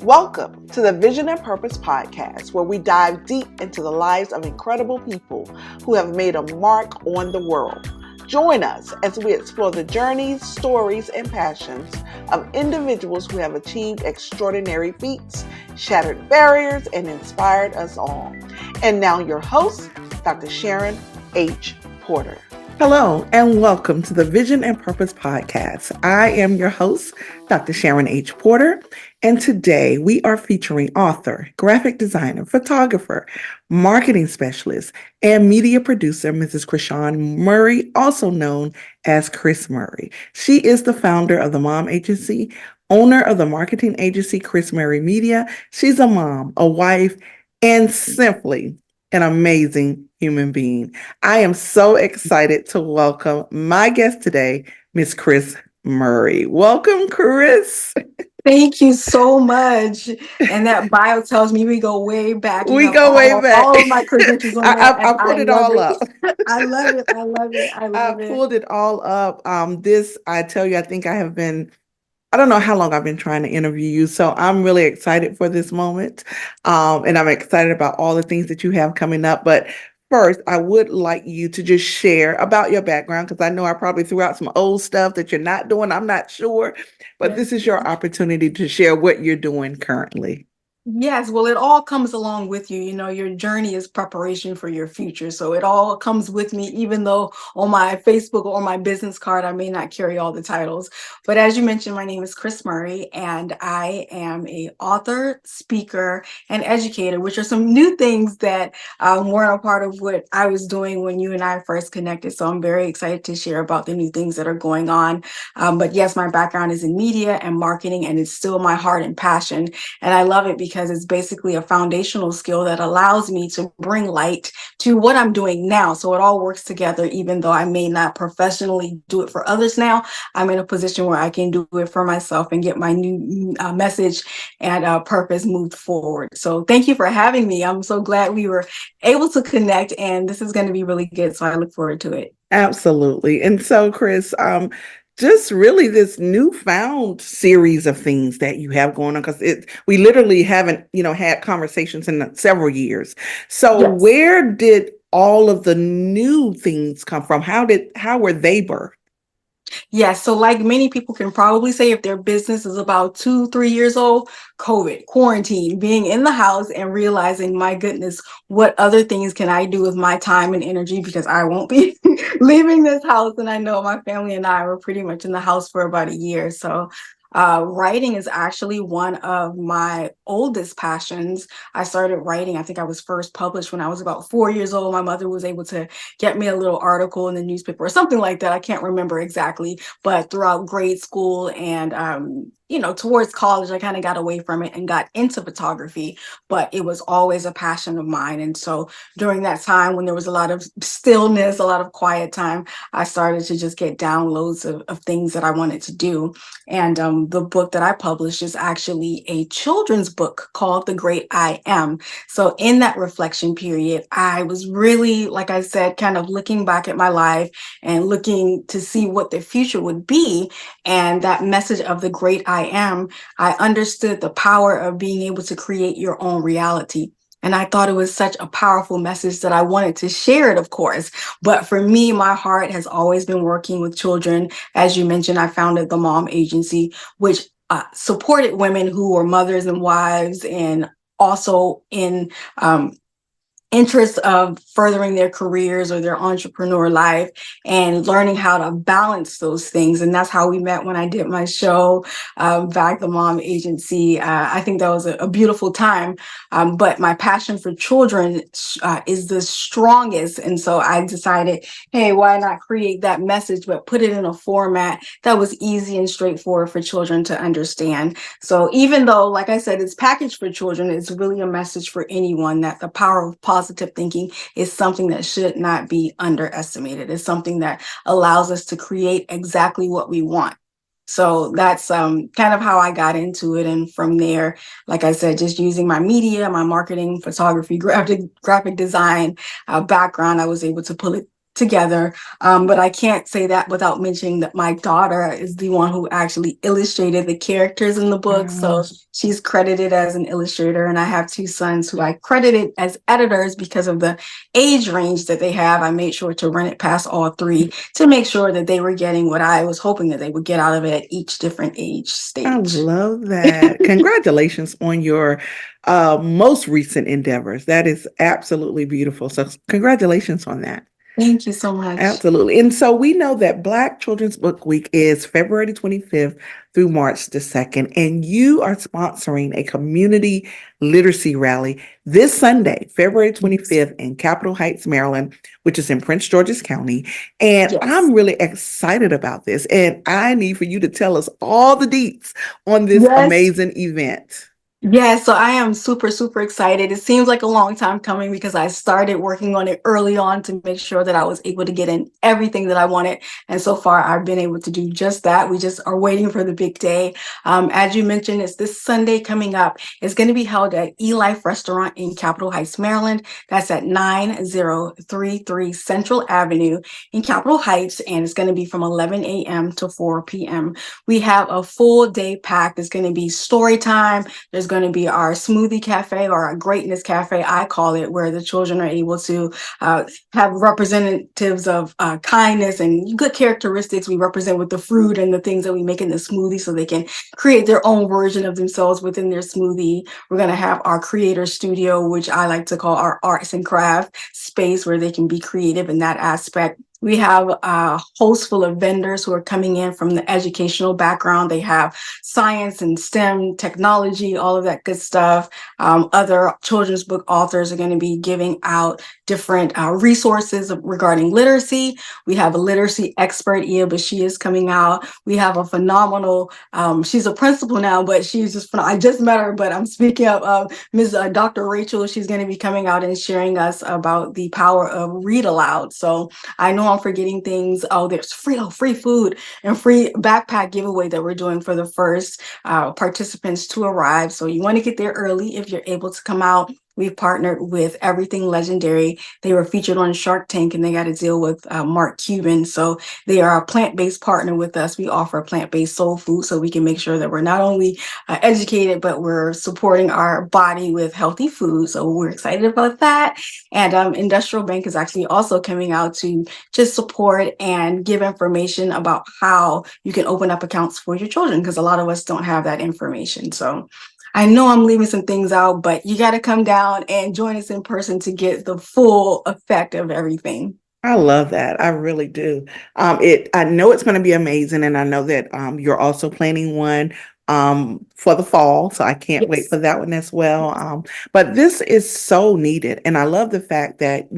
Welcome to the Vision and Purpose podcast, where we dive deep into the lives of incredible people who have made a mark on the world. Join us as we explore the journeys, stories, and passions of individuals who have achieved extraordinary feats, shattered barriers, and inspired us all. And now your host, Dr. Sharon H. Porter. Hello, and welcome to the Vision and Purpose podcast. I am your host, Dr. Sharon H. Porter, and today we are featuring author, graphic designer, photographer, marketing specialist, and media producer, Mrs. Kris Murray, also known as Kris Murray. She is the founder of the Mom Agency, owner of the marketing agency, Kris Murray Media. She's a mom, a wife, and simply an amazing human being. I am so excited to welcome my guest today, Miss Kris Murray. Welcome, Kris. Thank you so much. And that bio tells me we go way back. You We have go way back. all of my credentials on there, and I I put it love all up. it. I love it. I love it. I I love it. pulled it all up. I tell you, I think I don't know how long I've been trying to interview you. So I'm really excited for this moment. And I'm excited about all the things that you have coming up. But first, I would like you to just share about your background, because I know I probably threw out some old stuff that you're not doing. I'm not sure. But Yes. this is your opportunity to share what you're doing currently. Yes, well, it all comes along with you. You know, your journey is preparation for your future. So it all comes with me, even though on my Facebook or my business card, I may not carry all the titles. But as you mentioned, my name is Kris Murray, and I am a author, speaker, and educator, which are some new things that weren't a part of what I was doing when you and I first connected. So I'm very excited to share about the new things that are going on. But yes, my background is in media and marketing, and it's still my heart and passion. And I love it because it's basically a foundational skill that allows me to bring light to what I'm doing now. So it all works together, even though I may not professionally do it for others now. I'm in a position where I can do it for myself and get my new message and purpose moved forward. So thank you for having me. I'm so glad we were able to connect, and this is going to be really good. So I look forward to it. Absolutely. And so, Kris, just really this newfound series of things that you have going on, because we literally haven't, had conversations in several years. So Yes. where did all of the new things come from? How were they birthed? Yes. So like many people can probably say, if their business is about 2, 3 years old, COVID, quarantine, being in the house and realizing, my goodness, what other things can I do with my time and energy? Because I won't be leaving this house. And I know my family and I were pretty much in the house for about a year. So writing is actually one of my oldest passions. I started writing, I think I was first published when I was about 4 years old. My mother was able to get me a little article in the newspaper or something like that. I can't remember exactly, but throughout grade school and towards college, I kind of got away from it and got into photography, but it was always a passion of mine. And so during that time, when there was a lot of stillness, a lot of quiet time, I started to just get downloads of things that I wanted to do. And the book that I published is actually a children's book called The Great I Am. So in that reflection period, I was really, like I said, kind of looking back at my life and looking to see what the future would be. And that message of the great I am, I understood the power of being able to create your own reality. And I thought it was such a powerful message that I wanted to share it, of course. But for me, my heart has always been working with children. As you mentioned, I founded the Mom Agency, which supported women who were mothers and wives, and also in interest of furthering their careers or their entrepreneur life and learning how to balance those things. And that's how we met when I did my show back the Mom Agency. I think that was a beautiful time. But my passion for children is the strongest. And so I decided, hey, why not create that message, but put it in a format that was easy and straightforward for children to understand. So even though, like I said, it's packaged for children, it's really a message for anyone that the power of positive thinking is something that should not be underestimated. It's something that allows us to create exactly what we want. So that's kind of how I got into it. And from there, like I said, just using my media, my marketing, photography, graphic design background, I was able to together. But I can't say that without mentioning that my daughter is the one who actually illustrated the characters in the book. So she's credited as an illustrator, and I have two sons who I credited as editors because of the age range that they have. I made sure to run it past all three to make sure that they were getting what I was hoping that they would get out of it at each different age I stage. love that. Congratulations on your most recent endeavors. That is absolutely beautiful. So, congratulations on that. Thank you so much. Absolutely. And so we know that Black Children's Book Week is February 25th through March the 2nd, and you are sponsoring a community literacy rally this Sunday, February 25th in Capitol Heights, Maryland, which is in Prince George's County. And Yes. I'm really excited about this. And I need for you to tell us all the deets on this Yes. amazing event. Yeah, so I am super, super excited. It seems like a long time coming because I started working on it early on to make sure that I was able to get in everything that I wanted. And so far, I've been able to do just that. We just are waiting for the big day. As you mentioned, it's this Sunday coming up. It's going to be held at E-Life Restaurant in Capitol Heights, Maryland. That's at 9033 Central Avenue in Capitol Heights. And it's going to be from 11 a.m. to 4 p.m. We have a full day packed. It's going to be story time. There's going to be our smoothie cafe, or our greatness cafe, I call it, where the children are able to have representatives of kindness and good characteristics we represent with the fruit and the things that we make in the smoothie, so they can create their own version of themselves within their smoothie. We're going to have our creator studio, which I like to call our arts and craft space, where they can be creative in that aspect. We have a host full of vendors who are coming in from the educational background. They have science and STEM, technology, all of that good stuff. Other children's book authors are going to be giving out different resources regarding literacy. We have a literacy expert, Ia Bashir, is coming out. We have a phenomenal, she's a principal now, but she's just, I just met her, but I'm speaking of Ms. Dr. Rachel. She's going to be coming out and sharing us about the power of read aloud. So I know I'm forgetting things. Oh, there's free food and free backpack giveaway that we're doing for the first participants to arrive. So you want to get there early if you're able to come out. We've partnered with Everything Legendary. They were featured on Shark Tank, and they got to deal with Mark Cuban. So they are a plant-based partner with us. We offer plant-based soul food, so we can make sure that we're not only educated, but we're supporting our body with healthy food. So we're excited about that. And Industrial Bank is actually also coming out to just support and give information about how you can open up accounts for your children, because a lot of us don't have that information. So I know I'm leaving some things out, but you got to come down and join us in person to get the full effect of everything. I love that. I really do. I know it's going to be amazing, and I know that you're also planning one for the fall, so I can't wait Yes. for that one as well. But this is so needed, and I love the fact that,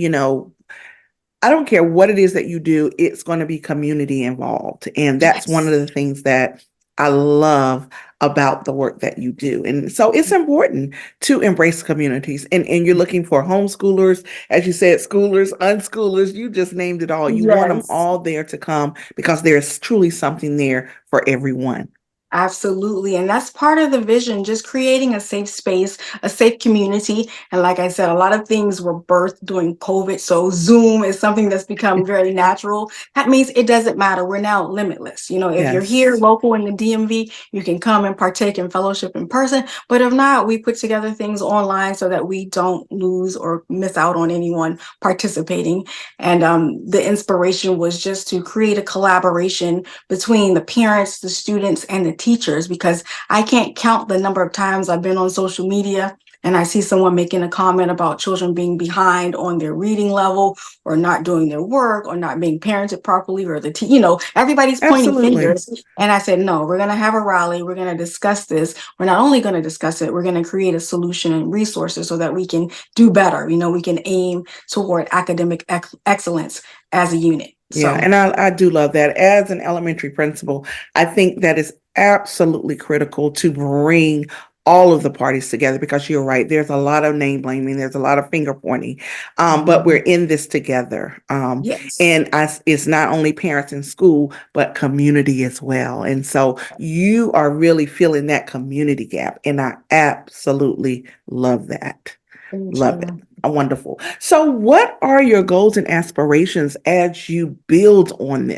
I don't care what it is that you do, it's going to be community involved. And that's one of Yes. the things that I love about the work that you do. And so it's important to embrace communities. And you're looking for homeschoolers, as you said, schoolers, unschoolers, you just named it all. You want them Yes. all there to come because there's truly something there for everyone. Absolutely. And that's part of the vision, just creating a safe space, a safe community. And like I said, a lot of things were birthed during COVID. So Zoom is something that's become very natural. That means it doesn't matter. We're now limitless. If you're here Yes. local in the DMV, you can come and partake in fellowship in person. But if not, we put together things online so that we don't lose or miss out on anyone participating. And the inspiration was just to create a collaboration between the parents, the students, and the teachers, because I can't count the number of times I've been on social media and I see someone making a comment about children being behind on their reading level, or not doing their work, or not being parented properly, or everybody's pointing Absolutely. fingers. And I said, no, we're going to have a rally. We're going to discuss this. We're not only going to discuss it, we're going to create a solution and resources so that we can do better. We can aim toward academic excellence as a unit. Yeah, So and I do love that. As an elementary principal, I think that is absolutely critical to bring all of the parties together because you're right. There's a lot of name blaming. There's a lot of finger pointing, but we're in this together. yes. And it's not only parents in school, but community as well. And so you are really filling that community gap, and I absolutely love that. Thank Love it. you. Wonderful. So, what are your goals and aspirations as you build on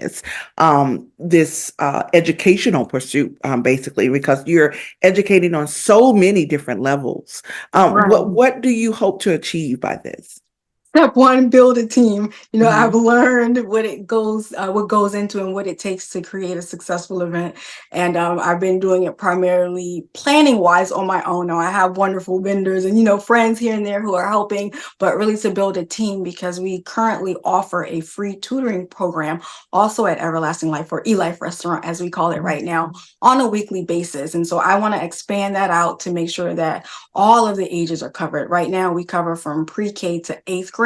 this educational pursuit, basically, because you're educating on so many different levels. What Right. what do you hope to achieve by this? Step one, build a team. I've Mhm. learned what goes into and what it takes to create a successful event. And I've been doing it primarily planning wise on my own. Now I have wonderful vendors and, friends here and there who are helping, but really to build a team because we currently offer a free tutoring program also at Everlasting Life or eLife Restaurant, as we call it right now, on a weekly basis. And so I want to expand that out to make sure that all of the ages are covered. Right now, we cover from pre-K to eighth grade.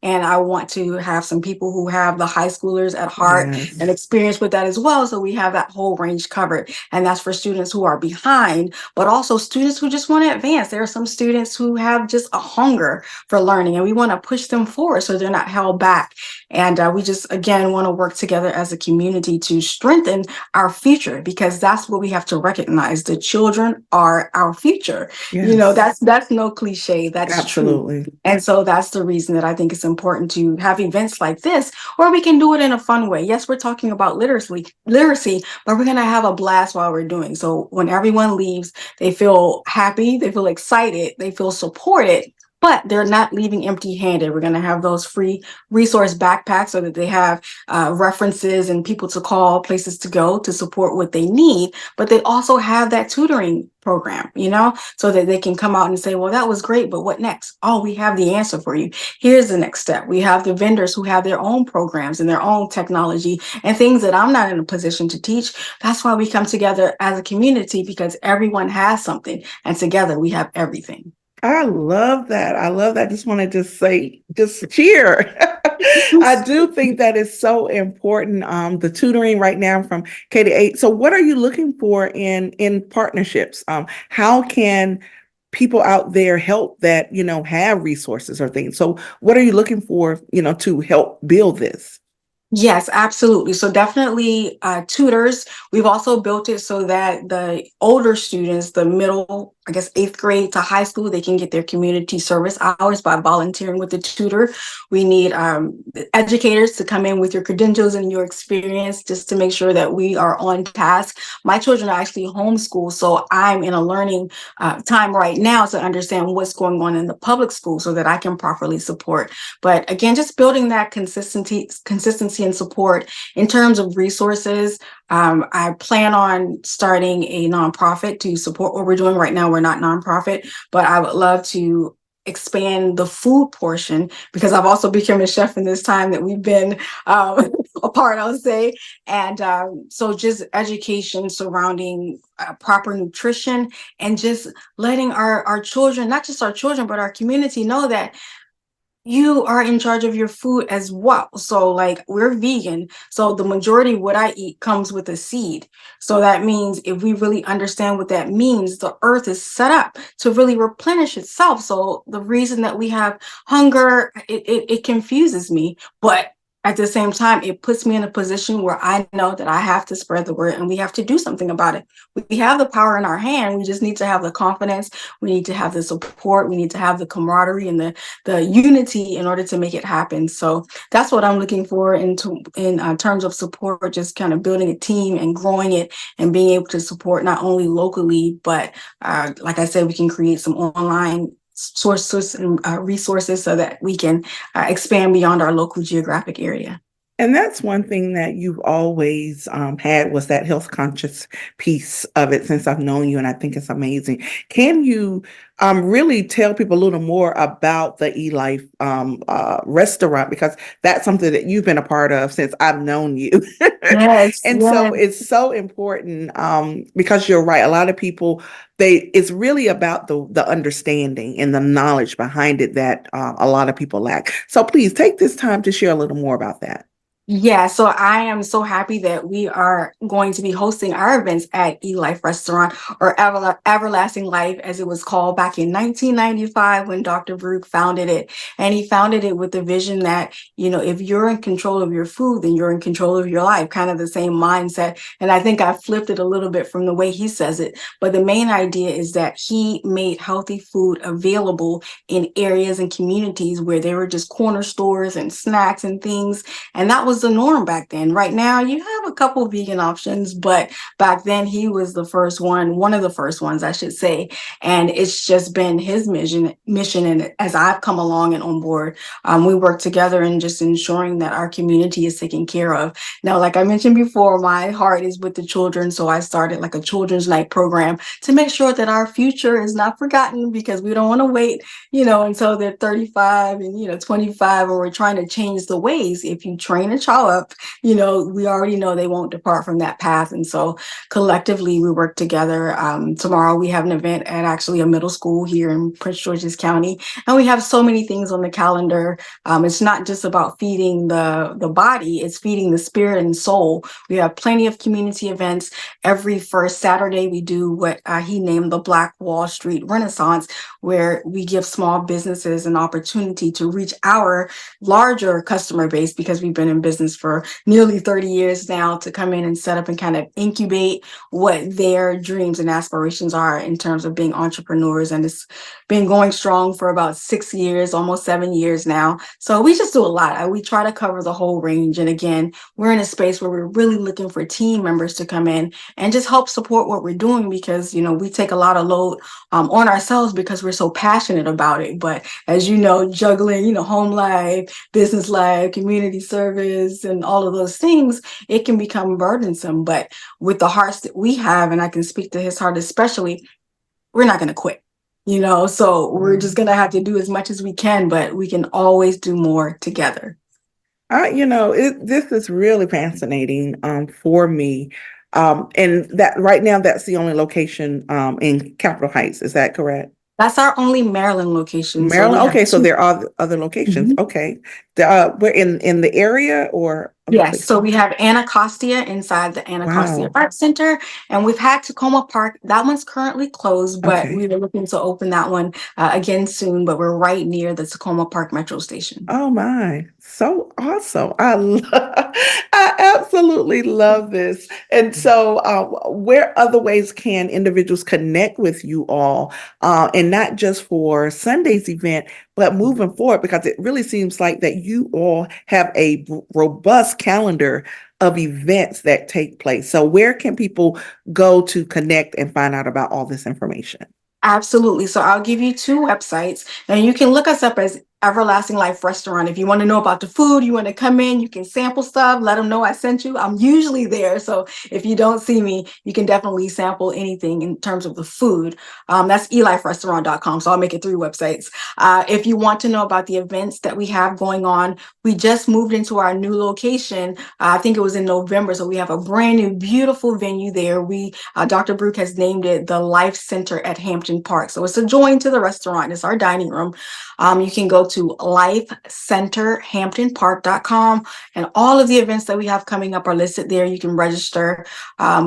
And I want to have some people who have the high schoolers at heart and Yes. experience with that as well. So we have that whole range covered. And that's for students who are behind, but also students who just want to advance. There are some students who have just a hunger for learning, and we want to push them forward so they're not held back. And we just, again, want to work together as a community to strengthen our future because that's what we have to recognize. The children are our future. Yes. That's no cliche. That's true. Absolutely. And so that's the reason that I think it's important to have events like this where we can do it in a fun way. Yes, we're talking about literacy, but we're going to have a blast while we're doing. So when everyone leaves, they feel happy, they feel excited, they feel supported, but they're not leaving empty handed. We're going to have those free resource backpacks so that they have references and people to call, places to go to support what they need. But they also have that tutoring program, so that they can come out and say, well, that was great, but what next? Oh, we have the answer for you. Here's the next step. We have the vendors who have their own programs and their own technology and things that I'm not in a position to teach. That's why we come together as a community because everyone has something and together we have everything. I love that. I love that. Just want to just say, just cheer. I do think that is so important. The tutoring right now from K to 8. So what are you looking for in partnerships? How can people out there help that, have resources or things? So what are you looking for, to help build this? Yes, absolutely. So definitely tutors. We've also built it so that the older students, the middle, I guess, eighth grade to high school, they can get their community service hours by volunteering with the tutor. We need educators to come in with your credentials and your experience just to make sure that we are on task. My children are actually homeschooled, so I'm in a learning time right now to understand what's going on in the public school so that I can properly support. But again, just building that consistency and support in terms of resources. I plan on starting a nonprofit to support what we're doing right now. We're not nonprofit, but I would love to expand the food portion because I've also become a chef in this time that we've been apart, I would say. And so just education surrounding proper nutrition and just letting our children, not just our children, but our community know that you are in charge of your food as well. So like we're vegan. So the majority of what I eat comes with a seed. So that means if we really understand what that means, the earth is set up to really replenish itself. So the reason that we have hunger, it confuses me. But at the same time, it puts me in a position where I know that I have to spread the word and we have to do something about it. We have the power in our hand. We just need to have the confidence. We need to have the support. We need to have the camaraderie and the unity in order to make it happen. So that's what I'm looking for in terms of support, just kind of building a team and growing it and being able to support not only locally, but like I said, we can create some online sources and resources so that we can expand beyond our local geographic area. And that's one thing that you've always had was that health conscious piece of it since I've known you, and I think it's amazing. Can you really tell people a little more about the eLife restaurant because that's something that you've been a part of since I've known you, Yes, and so yes. it's so important because you're right. A lot of people it's really about the understanding and the knowledge behind it that a lot of people lack. So please take this time to share a little more about that. Yeah, so I am so happy that we are going to be hosting our events at eLife Restaurant, or Everlasting Life, as it was called back in 1995 when Dr. Baruch founded it. And he founded it with the vision that, if you're in control of your food, then you're in control of your life, kind of the same mindset. And I think I flipped it a little bit from the way he says it. But the main idea is that he made healthy food available in areas and communities where there were just corner stores and snacks and things, and that was the norm back then. Right now, you have a couple vegan options, but back then he was the first one of the first ones, I should say. And it's just been his mission. And as I've come along and on board, we work together in just ensuring that our community is taken care of. Now, like I mentioned before, my heart is with the children. So I started like a children's night program to make sure that our future is not forgotten, because we don't want to wait, until they're 35 and, 25, and we're trying to change the ways. If you train a child up, we already know they won't depart from that path. And so collectively we work together. Tomorrow we have an event at actually a middle school here in Prince George's County, and we have so many things on the calendar. It's not just about feeding the body, it's feeding the spirit and soul. We have plenty of community events. Every first Saturday we do what he named the Black Wall Street Renaissance, where we give small businesses an opportunity to reach our larger customer base, because we've been in business for nearly 30 years now, to come in and set up and kind of incubate what their dreams and aspirations are in terms of being entrepreneurs. And it's been going strong for about 6 years, almost 7 years now. So we just do a lot. We try to cover the whole range. And again, we're in a space where we're really looking for team members to come in and just help support what we're doing, because, we take a lot of load on ourselves because we're so passionate about it. But as you know, juggling, home life, business life, community service, and all of those things, it can become burdensome. But with the hearts that we have, and I can speak to his heart especially, we're not going to quit. So we're just going to have to do as much as we can, but we can always do more together. This is really fascinating for me. And that right now, that's the only location in Capitol Heights. Is that correct? That's our only Maryland location. So we Maryland. have Okay, so two. there are other locations. Mhm. Okay, we're in the area or of the Yes, place. so we have Anacostia inside the Anacostia Wow. Art Center, and we've had Tacoma Park. That one's currently closed, but Okay. we were looking to open that one again soon. But we're right near the Tacoma Park Metro Station. Oh my, so awesome. I absolutely love this. And so, where other ways can individuals connect with you all, and not just for Sunday's event, but moving forward, because it really seems like that you all have a robust calendar of events that take place. So, where can people go to connect and find out about all this information? Absolutely. So I'll give you two websites, and you can look us up as Everlasting Life Restaurant. If you want to know about the food, you want to come in, you can sample stuff, let them know I sent you. I'm usually there. So if you don't see me, you can definitely sample anything in terms of the food. That's eliferestaurant.com. So I'll make it three websites. If you want to know about the events that we have going on, we just moved into our new location. I think it was in November. So we have a brand new, beautiful venue there. Dr. Baruch has named it the Life Center at Hampton Park. So it's adjoined to the restaurant. It's our dining room. You can go to lifecenterhamptonpark.com, and all of the events that we have coming up are listed there. You can register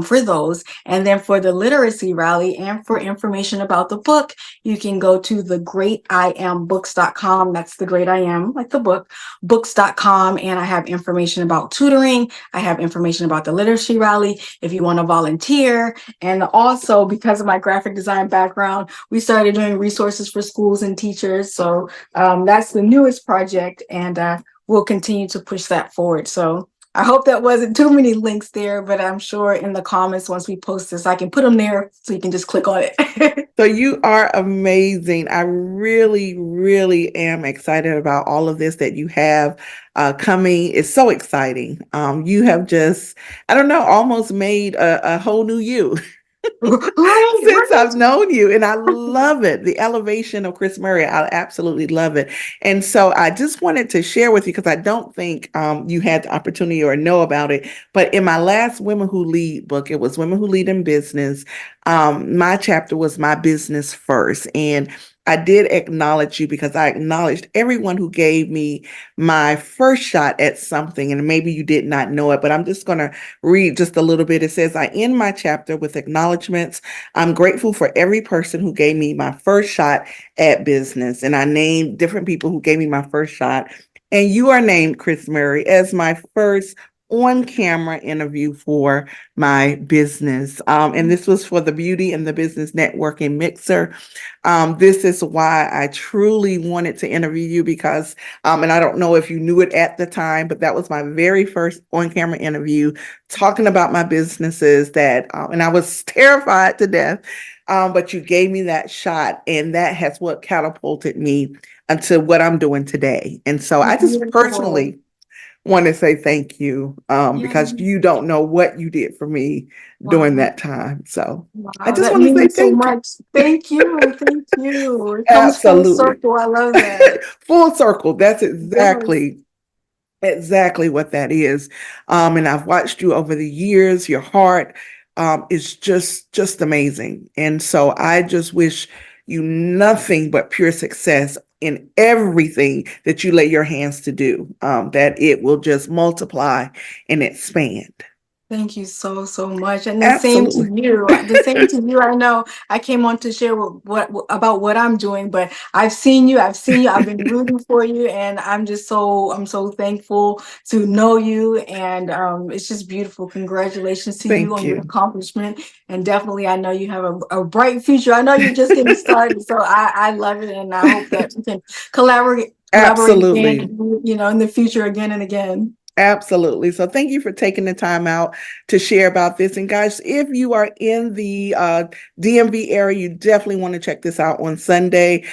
for those. And then for the literacy rally and for information about the book, you can go to thegreatiambooks.com. That's the great I am, like the book, books.com. And I have information about tutoring. I have information about the literacy rally if you want to volunteer. And also, because of my graphic design background, we started doing resources for schools and teachers. So that's the newest project, and we'll continue to push that forward. So I hope that wasn't too many links there, but I'm sure in the comments once we post this, I can put them there so you can just click on it. So you are amazing. I really, really am excited about all of this that you have coming. It's so exciting. You have just, I don't know, almost made a whole new you. Since Right. I've known you, and I love it. The elevation of Kris Murray, I absolutely love it. And so I just wanted to share with you, because I don't think you had the opportunity or know about it. But in my last Women Who Lead book, it was Women Who Lead in Business. My chapter was My Business First. And I did acknowledge you because I acknowledged everyone who gave me my first shot at something, and maybe you did not know it, but I'm just going to read just a little bit. It says, I end my chapter with acknowledgments. I'm grateful for every person who gave me my first shot at business. And I named different people who gave me my first shot. And you are named, Kris Murray, as my first on-camera interview for my business. And this was for the Beauty and the Business Networking Mixer. This is why I truly wanted to interview you because, and I don't know if you knew it at the time, but that was my very first on-camera interview talking about my businesses and I was terrified to death, but you gave me that shot, and that has what catapulted me into what I'm doing today. And so I just Beautiful. personally want to say thank you Yeah. because you don't know what you did for me during Wow. that time. So I Wow. just That want to say means so thank you. much. Thank you. Thank you. It comes full Absolutely. circle. I love that. Full circle. That's Yes. exactly what that is. And I've watched you over the years. Your heart is just amazing. And so I just wish you nothing but pure success in everything that you lay your hands to do, that it will just multiply and expand. Thank you so, so much. And the same to Absolutely. you. The same to you. I know I came on to share what about what I'm doing, but I've seen you. I've been rooting for you, and I'm so thankful to know you. And it's just beautiful. Congratulations to you Thank on your you. accomplishment. And definitely, I know you have a bright future. I know you're just getting started. So I love it, and I hope that we can collaborate again, Absolutely. in the future again and again. Absolutely. So thank you for taking the time out to share about this. And guys, if you are in the DMV area, you definitely want to check this out on Sunday.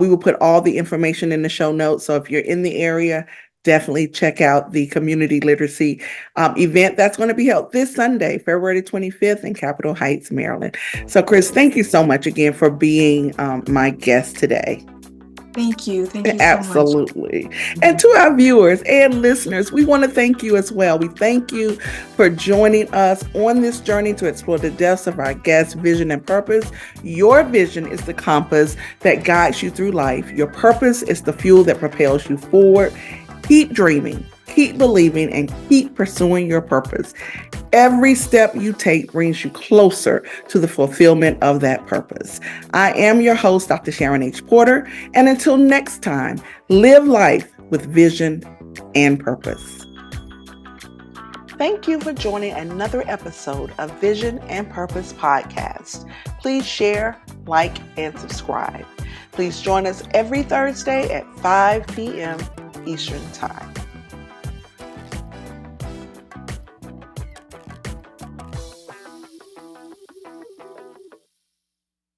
We will put all the information in the show notes. So if you're in the area, definitely check out the community literacy event that's going to be held this Sunday, February 25th in Capitol Heights, Maryland. So Kris, thank you so much again for being my guest today. Thank you. Thank you so much. Absolutely. And to our viewers and listeners, we want to thank you as well. We thank you for joining us on this journey to explore the depths of our guest vision and purpose. Your vision is the compass that guides you through life. Your purpose is the fuel that propels you forward. Keep dreaming, keep believing, and keep pursuing your purpose. Every step you take brings you closer to the fulfillment of that purpose. I am your host, Dr. Sharon H. Porter, and until next time, live life with vision and purpose. Thank you for joining another episode of Vision and Purpose Podcast. Please share, like, and subscribe. Please join us every Thursday at 5 p.m. Eastern Time.